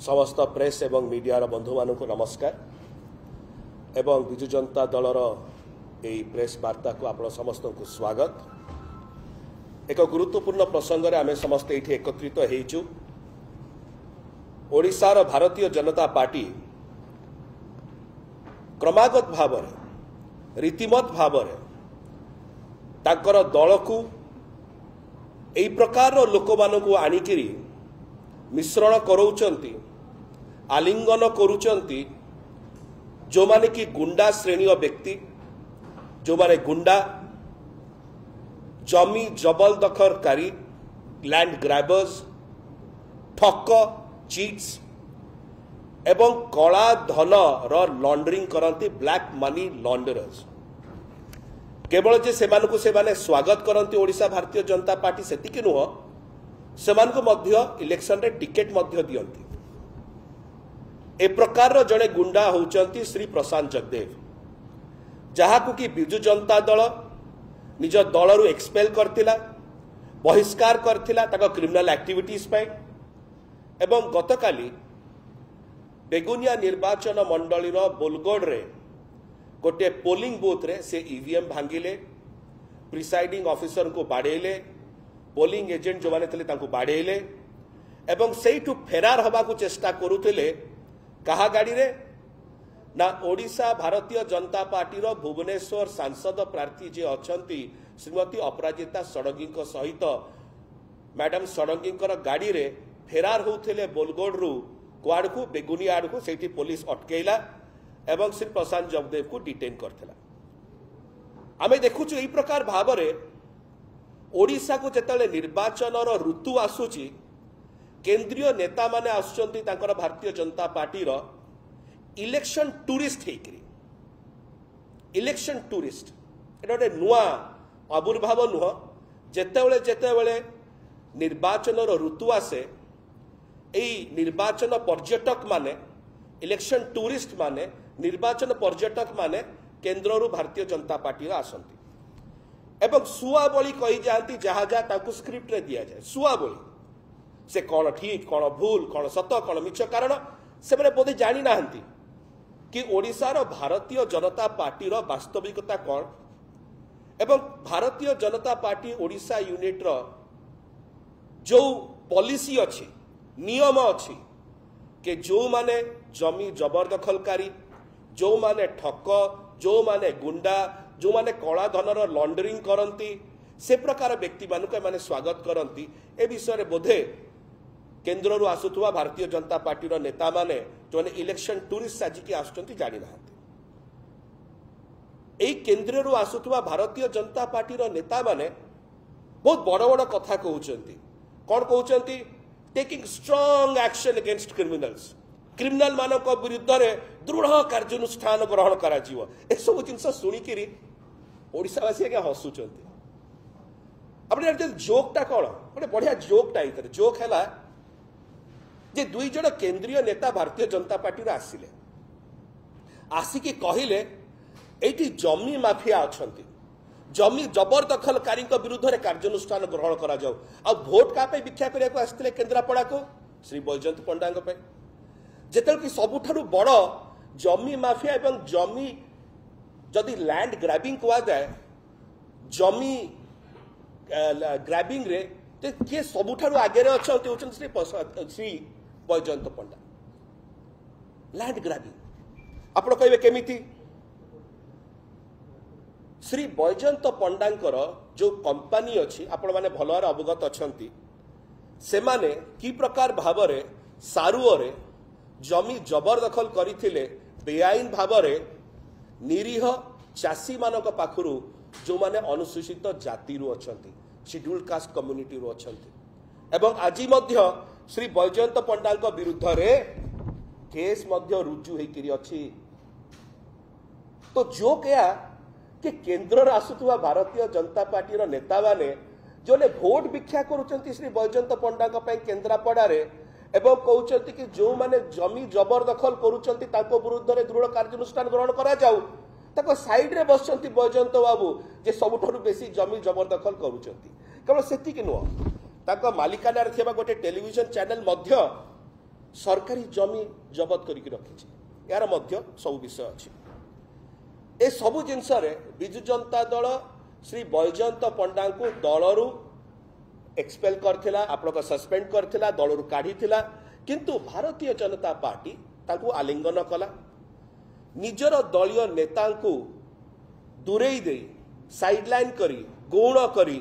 समस्त प्रेस एवं मीडिया बंधु मानक नमस्कार एवं विजु जनता दलर यही प्रेस वार्ता को आप समस्त को स्वागत। एक गुरुत्वपूर्ण प्रसंग रे आमे समस्त एठी एकत्रित हेइछु। ओडिशार भारतीय जनता पार्टी क्रमागत भाव रीतिमत भाव ताकर दल को एई प्रकार लोक मानकु आनिकिरी मिश्रण करोचंती आलिंगन करुचंती जो माने कि गुंडा श्रेणी व्यक्ति जो माने गुंडा जमी जबरदखलकारी लैंड ग्रैबर्स ठक चीट्स एवं कला धन लॉन्ड्रिंग करती ब्लैक मनी लॉन्डरर्स केवल जे सेमानकु सेमाने स्वागत करती ओडिशा भारतीय जनता पार्टी सेतिकी नुह सेमानकु मध्य इलेक्शन रे टिकेट मध्य दियंती। ए प्रकार जड़े गुंडा होउचंती श्री प्रशांत जगदेव जहाकु कि बिजु जनता दल निज दलरु एक्सपेल करथिला बहिष्कार करथिला ताको क्रिमिनल एक्टिविटीज पे एवं गतकाली बेगुनिया निर्वाचन मंडली बोलगोड रे गोटे पोलिंग बूथ रे से ईवीएम भांगिले प्रिसाइडिंग ऑफिसर को बाड़ेले पोलिंग एजेंट जो माने थिले तांको बाड़ेले एवं सेइठु फेरार हबा को चेष्टा करुथिले कहा गाड़ी रे ना ओडिशा भारतीय जनता पार्टी रो भुवनेश्वर सांसद प्रार्थी जे अछंती श्रीमती अपराजिता षडंगी सहित मैडम षडंगी गाड़ी रे फेरार होउथिले बोलगोड रु क्वाड को बेगुनिया आड़ को सेठी पुलिस अटकेला एवं श्री प्रशांत जगदेव को डिटेन करथिला। आमे देखुछु एई प्रकार भाव रे ओडिशा को जेतले निर्वाचन रो ऋतु आसुची केंद्रीय नेता माने आसुचंती तांकर भारतीय जनता पार्टी रो इलेक्शन टूरिस्ट हेकरी इलेक्शन टूरिस्ट एटा गोटे नुआ आविर्भाव नुह जेतेबेले जेतेबेले निर्वाचन रो ऋतु आसे एई निर्वाचन पर्यटक माने इलेक्शन टूरिस्ट माने निर्वाचन पर्यटक माने केंद्र रु भारतीय जनता पार्टी आसंती एवं सुआबली कही जाती जहाँ जहाँ ताकू स्क्रिप्ट रे दिया जाए सुआबली से कौन ठीक कौन भूल कौन सत कौन मिछ कारण से बोधे जानी ना कि ओडिशार भारतीय जनता पार्टी रो वास्तविकता कौन एवं भारतीय जनता पार्टी ओडिशा यूनिट रो जो पॉलिसी अच्छी नियम अच्छी कि जो माने जमी जबरदखलकारी जो माने ठक जो माने गुंडा जो माने कला धनर लॉन्ड्रिंग करती से प्रकार व्यक्ति मानक माने स्वागत करती ए विषय बोधे केंद्र आसुवा भारतीय जनता पार्टी नेता माने जो इलेक्शन टूरिस्ट साजिकी आसुचंती जानी ना एई केंद्र आसुवा भारतीय जनता पार्टी नेता माने बहुत बड़ बड़ कथा कहउचंती कौन कहउचंती taking strong action against criminals criminal मानक विरुद्ध रे दृढ़ कार्यानुष्ठान ग्रहण करा जीव ए सब जिनस सुनिकिरी ओडिशावासी आगे हसुचंती। अपने जोकटा कौन गोटे बढ़िया जोकटा इधर जोक है जे दुई जन केंद्रीय नेता भारतीय जनता पार्टी आसिले आसिकी कहले एठी जमी माफिया अछंती जमी जबरदखलकारी विरुद्ध रे कार्यानुष्ठान ग्रहण करा जाऊ आ भोट का पे भिक्षा करिया को आस्थिले केंद्रापड़ा को श्री बैजयंत पंडा पे जेतल कि सबुठारु बड़ जमी माफिया एवं जमी जदि लैंड ग्रैबिंग कुआ जाए जमी ग्रैबिंग रे तो किए सबुठारु आगे रे अछंती होचन श्री बैजयंत पंडा लैंड ग्रैबिंग आपण कहबे केमिति श्री बैजयंत पंडांकर जो कंपनी अच्छी आपण माने भल भाव अवगत अछंती से माने की प्रकार भाव रे सारुओरे जमी जबरदखल करथिले बेआईन भाव रे निरीह चासी मानक पाखरु जो माने अनुसूचित जाति रु अछंती शेड्यूल्ड कास्ट कम्युनिटी रु अछंती एवं आज मध्य श्री बैजयंत पंडा विरुद्ध रे केस मध्य रुजु होइकरी अछि। तो जो क्या कि केंद्र आसुवा भारतीय जनता पार्टी नेता माने जो भोट भिक्षा करुचंती श्री बैजयंत पंडा केंद्रापड़ा रे एवं कहते कि जो माने जमी जबरदखल करुचंती ताको विरुद्ध रे दृढ़ कार्यानुष्ठान ग्रहण करा जाऊ ताको साइड रे बसचंती बैजयंत बाबू जे सबुठारु बेसी जमी जबरदखल करुचंती केवल सेतिक नुह ताको मालिकाना रे थिबा गोटे टेलीविजन चैनल मध्य सरकारी जमी जबत करके रखी यार मध्य सब विषय अच्छी ए सबु जिनस विजु जनता दल श्री बैजयंत पंडा को दलरू एक्सपेल करथिला आपन सस्पेंड करथिला दलरू काढ़ीथिला किंतु भारतीय जनता पार्टी ताकू आलिंगन कला निजर दलीय नेता को दूरेई दे साइडलाइन करी गौण करी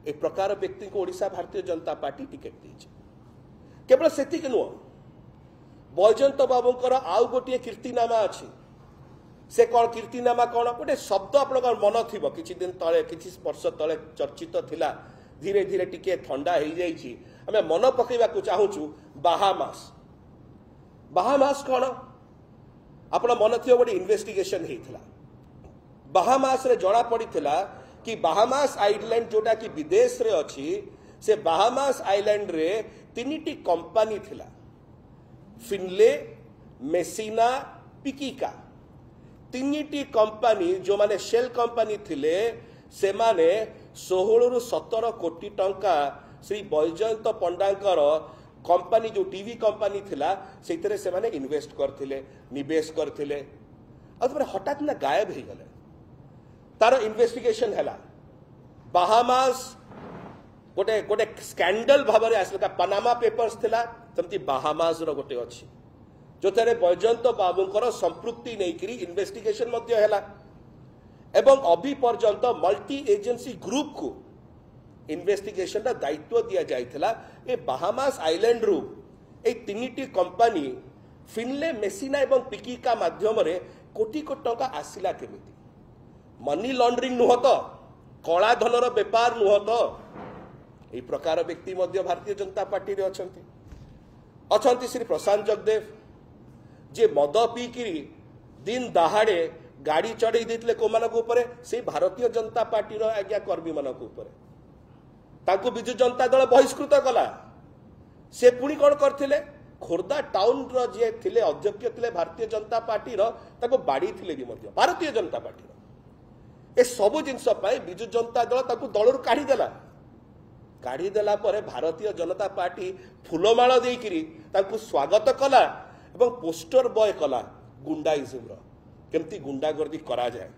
ए प्रकार व्यक्ति को ओडिशा भारतीय जनता पार्टी टिकेट देछि केवल सेतिक नुह बैजयंत बाबूंकर आउ गोटे कीर्तिनामा अच्छी से कौन कीर्तिनामा कौन गोटे शब्द आप मन थी किछि दिन तले किछि वर्ष तले चर्चित थिला धीरे धीरे टिके ठंडा हो जाइछि आमे मन पकेबा को चाहूछु बाहामास बाहामास कौन आपण मन थी गोटे इन्वेस्टिगेशन हेइथिला बाहामास रे जणा पड़िथिला कि बाहामास आइलैंड जोटा कि विदेश रे अछि से बाहामास आइलैंड रे तीनिटी कंपनी थिला फिनले मेसिना पिकिका तीनिटी कंपनी जो माने शेल कंपनी थिले से माने 16 रु 17 कोटी टंका श्री बैजयंत पंडांकर कंपनी जो टीवी कंपनी थिला सेतरे से माने इन्वेस्ट करथिले निवेश करथिले और हठात ना गायब हो गले तार इन्वेस्टिगेशन हैला बाहामास गोटे गोटे स्कैंडल भाव में आसला पनामा पेपर्स थिला तमती बाहामास रो गोटे अछि जोथरे बैजयंत बाबूंकर संपृक्ति नेकरी इन्वेस्टिगेशन मध्य हैला एवं अभी पर्यंत मल्टी एजेंसी ग्रुप को इन्वेस्टिगेशन का दायित्व दिया जाइथिला ए बाहामास आइलैंड रु ए तीनिटी कंपनी फिनले मेसिना एवं पिकिका माध्यम रे कोटी कोटी टंका आसिला केमिति मनी लॉन्ड्रिंग नुह तो कला धनर बेपार नुह तो यही प्रकार व्यक्ति मध्य भारतीय जनता पार्टी रे अछंती श्री प्रशांत जगदेव जे मद पीकिरी दिन दहाड़े गाड़ी चढ़ई देते को से भारतीय जनता पार्टी आज्ञा कर्मी मान तांको विजु जनता दल बहिष्कृत कला से पुणी कौन करथिले खोर्धा टाउन रो जे थिले अध्यक्ष थिले भारतीय जनता पार्टी रो ताको बाड़ी थिले भी मध्य भारतीय जनता पार्टी रो ए सबु जिनस पाई विजु जनता दल ताको दलरू काढ़ी देला पर भारतीय जनता पार्टी फूलमाल देकिरी ताको स्वागत कला एवं पोस्टर बॉय कला गुंडाइज्म रो केमती गुंडागर्दी करा जाए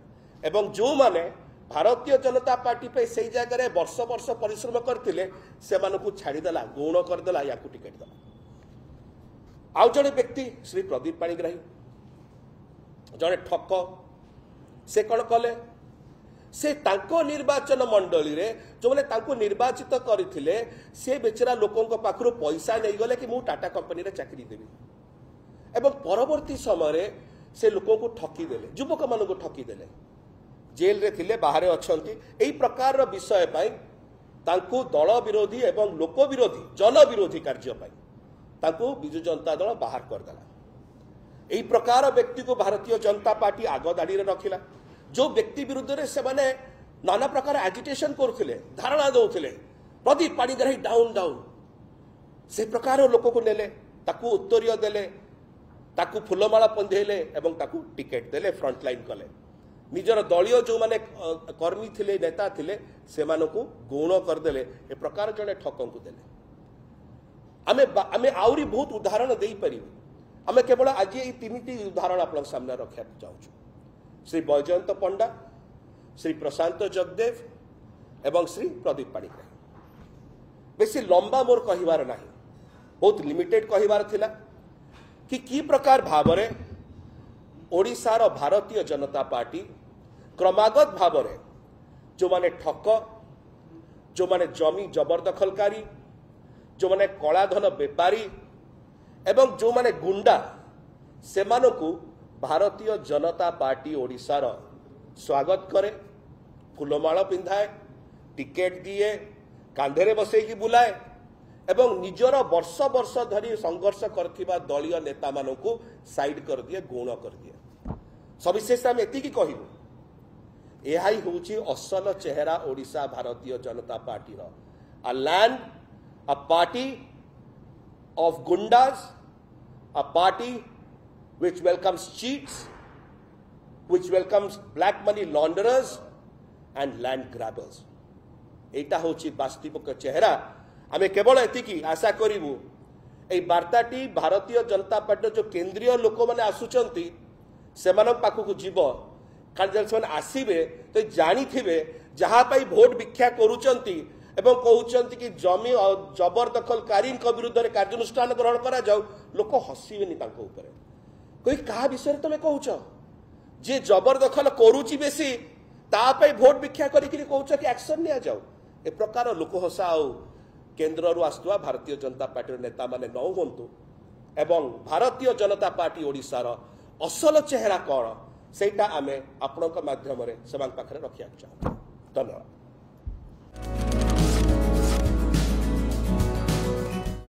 एवं जो माने भारतीय जनता पार्टी पे से जगह वर्ष वर्ष परिश्रम करथिले से मानकु छाड़ी देला गौण कर देला या को टिकट देला आउ जड़े व्यक्ति श्री प्रदीप पाणिग्राही जड़े ठक से कौन कले से तांको निर्वाचन मंडली रे जो माने तांको निर्वाचित करथिले से बेचारा लोकों पाखरु पैसा नहीं गले कि मु टाटा कंपनी रे चाकरी देबी एवं परवर्ती समय से लोकों को ठकी देले युवक मान को ठकी देले जेल रे थिले बाहर अछंती एई प्रकार विषय पाई तांको दल विरोधी एवं लोक विरोधी जन विरोधी कार्य पाई तांको विजु जनता दल बाहर कर देला एई प्रकार व्यक्ति को भारतीय जनता पार्टी आग दाड़ी रे रखिला जो व्यक्ति विरुद्ध रे से माने नाना प्रकार एजिटेशन करथिले धारणा दउथिले प्रदीप पाणिग्राही डाउन डाउन से प्रकार लोक को नेले ताकू उत्तरीय देले ताकू फुलमाला पंधेले एवं ताकू टिकेट देले फ्रंट लाइन कले निजर दलीय जो माने कर्मी थिले नेता थिले से मानकू गौण करदेले ए प्रकार जने ठकन को देले आमे आउरी बहुत उदाहरण देई परिबे आमे केवल आज ये तीनटी उदाहरण आपन सामने रखा चाहूछु श्री बैजयंत पंडा श्री प्रशांत जगदेव एवं श्री प्रदीप पाणिग्राही बेसी लंबा मोर कहिवार नाही बहुत लिमिटेड कहिवार थिला कि प्रकार भाव में ओडिशार भारतीय जनता पार्टी क्रमागत भाव में जो माने ठक जो माने जमी जबरदखलकारी जो माने कलाधन बेपारी एवं जो माने गुंडा से मानकु भारतीय जनता पार्टी ओडिशार स्वागत करे फूलमाल पिंधाए टिकेट दिए कांधे बसैकी बुलाए एवं निजर वर्ष वर्ष धरी संघर्ष करथिबा दलीय नेता मानकु साइड कर दिए गौण कर दिए सविशेष आम एति कहू यह हूँ असल चेहरा Odisha Bharatiya Janata party a land a party of goondas a party which welcomes cheats, which welcomes black money launderers and land grabbers. एटा होची वास्तविक चेहरा आमे केवल एतिकी आशा करिवु এই বার্তাটি भारतीय जनता पार्टी जो केंद्रीय लोक मैंने आसुचंती सेमान पाखक जीव कारण से आसवे तो जानी जहाँ भोट भिक्षा करुचंती एवं कहते कि जमी जबरदखलकारी विरुद्ध में कार्यानुष्ठान ग्रहण करा जाऊ लोक हसबेनि कोई क्या विषय तुम कौच जे जबरदखल करुची बेसी तापाई भोट भिक्षा कह कि एक्शन नि जाऊ ए प्रकार लोक हसा आउ केन्द्र रु आसुवा भारतीय जनता पार्टी नेता माने न हुंतु एवं भारतीय जनता पार्टी ओडिशार असल चेहरा कौन सेटा आमे आपणक माध्यम से पाखरे रखिया चाहूँ। धन्यवाद।